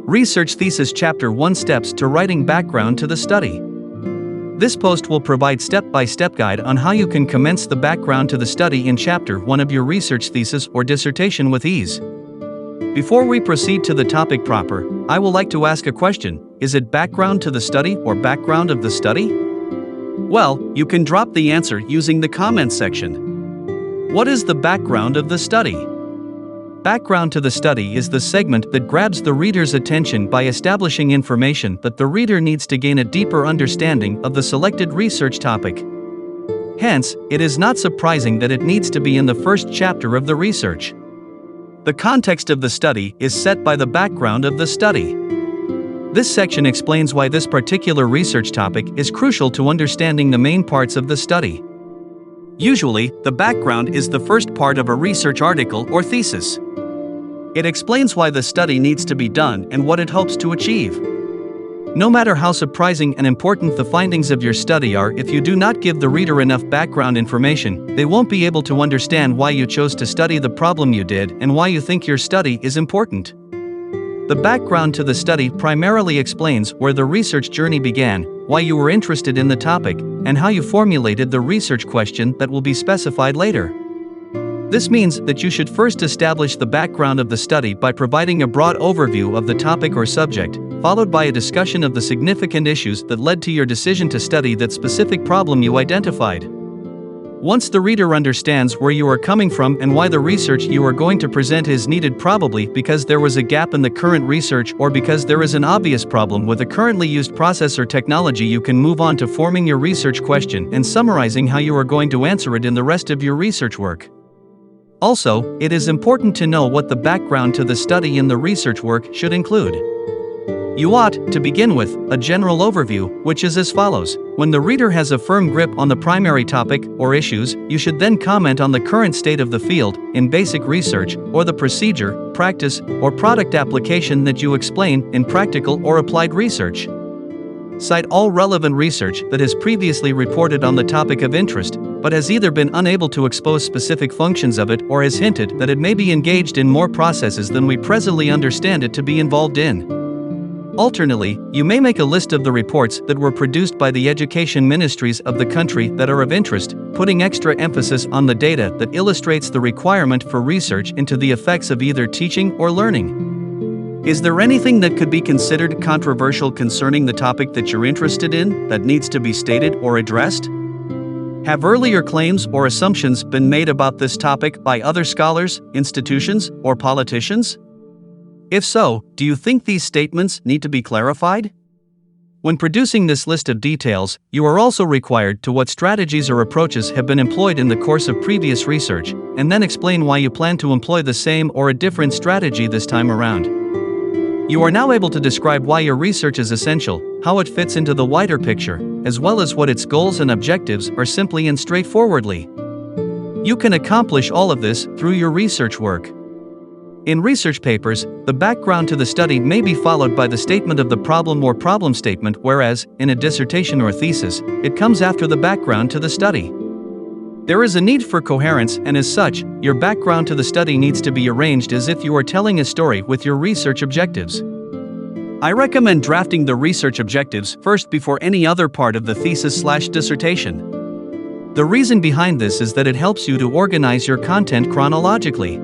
Research Thesis Chapter 1 Steps to Writing Background to the Study. This post will provide step-by-step guide on how you can commence the background to the study in Chapter 1 of your research thesis or dissertation with ease. Before we proceed to the topic proper, I would like to ask a question: is it background to the study or background of the study? Well, you can drop the answer using the comment section. What is the background of the study? Background to the study is the segment that grabs the reader's attention by establishing information that the reader needs to gain a deeper understanding of the selected research topic. Hence, it is not surprising that it needs to be in the first chapter of the research. The context of the study is set by the background of the study. This section explains why this particular research topic is crucial to understanding the main parts of the study. Usually, the background is the first part of a research article or thesis. It explains why the study needs to be done and what it hopes to achieve. No matter how surprising and important the findings of your study are, if you do not give the reader enough background information, they won't be able to understand why you chose to study the problem you did and why you think your study is important. The background to the study primarily explains where the research journey began, why you were interested in the topic, and how you formulated the research question that will be specified later. This means that you should first establish the background of the study by providing a broad overview of the topic or subject, followed by a discussion of the significant issues that led to your decision to study that specific problem you identified. Once the reader understands where you are coming from and why the research you are going to present is needed, probably because there was a gap in the current research or because there is an obvious problem with a currently used process or technology, you can move on to forming your research question and summarizing how you are going to answer it in the rest of your research work. Also, it is important to know what the background to the study in the research work should include. You ought, to begin with, a general overview, which is as follows. When the reader has a firm grip on the primary topic or issues, you should then comment on the current state of the field, in basic research, or the procedure, practice, or product application that you explain in practical or applied research. Cite all relevant research that has previously reported on the topic of interest, but has either been unable to expose specific functions of it or has hinted that it may be engaged in more processes than we presently understand it to be involved in. Alternately, you may make a list of the reports that were produced by the education ministries of the country that are of interest, putting extra emphasis on the data that illustrates the requirement for research into the effects of either teaching or learning. Is there anything that could be considered controversial concerning the topic that you're interested in that needs to be stated or addressed? Have earlier claims or assumptions been made about this topic by other scholars, institutions, or politicians? If so, do you think these statements need to be clarified? When producing this list of details, you are also required to what strategies or approaches have been employed in the course of previous research, and then explain why you plan to employ the same or a different strategy this time around. You are now able to describe why your research is essential, how it fits into the wider picture, as well as what its goals and objectives are simply and straightforwardly. You can accomplish all of this through your research work. In research papers, the background to the study may be followed by the statement of the problem or problem statement, whereas, in a dissertation or thesis, it comes after the background to the study. There is a need for coherence, and as such, your background to the study needs to be arranged as if you are telling a story with your research objectives. I recommend drafting the research objectives first before any other part of the thesis/dissertation. The reason behind this is that it helps you to organize your content chronologically.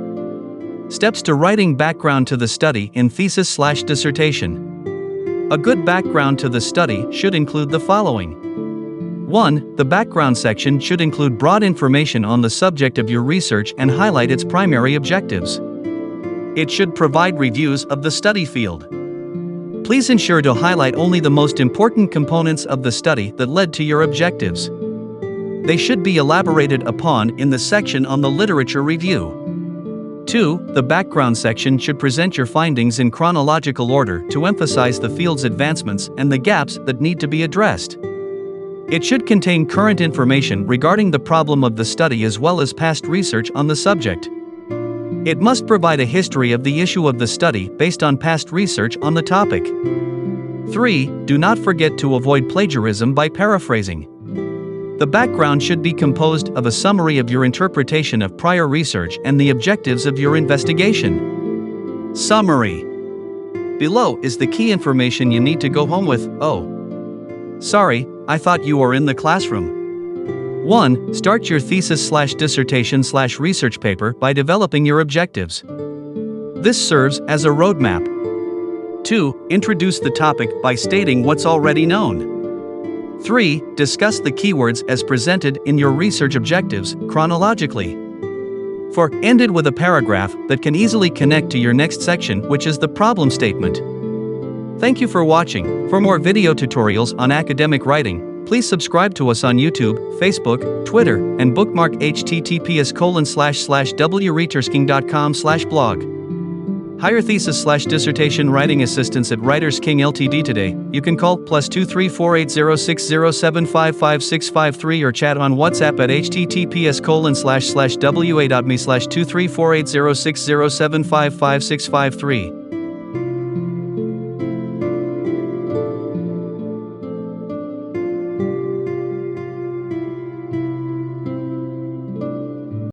Steps to writing background to the study in thesis/dissertation. A good background to the study should include the following. 1. The background section should include broad information on the subject of your research and highlight its primary objectives. It should provide reviews of the study field. Please ensure to highlight only the most important components of the study that led to your objectives. They should be elaborated upon in the section on the literature review. 2. The background section should present your findings in chronological order to emphasize the field's advancements and the gaps that need to be addressed. It should contain current information regarding the problem of the study as well as past research on the subject. It must provide a history of the issue of the study based on past research on the topic. 3. Do not forget to avoid plagiarism by paraphrasing. The background should be composed of a summary of your interpretation of prior research and the objectives of your investigation. Summary. Below is the key information you need to go home with. Oh, sorry, I thought you were in the classroom. 1. Start your thesis/dissertation/research paper by developing your objectives. This serves as a roadmap. 2. Introduce the topic by stating what's already known. 3. Discuss the keywords as presented in your research objectives, chronologically. 4. Ended with a paragraph that can easily connect to your next section, which is the problem statement. Thank you for watching. For more video tutorials on academic writing, please subscribe to us on YouTube, Facebook, Twitter, and bookmark https://writersking.com/blog. Hire thesis/dissertation writing assistance at Writers King Ltd today. You can call +234 80607555553 or chat on WhatsApp at https://wa.me/234 80607555653.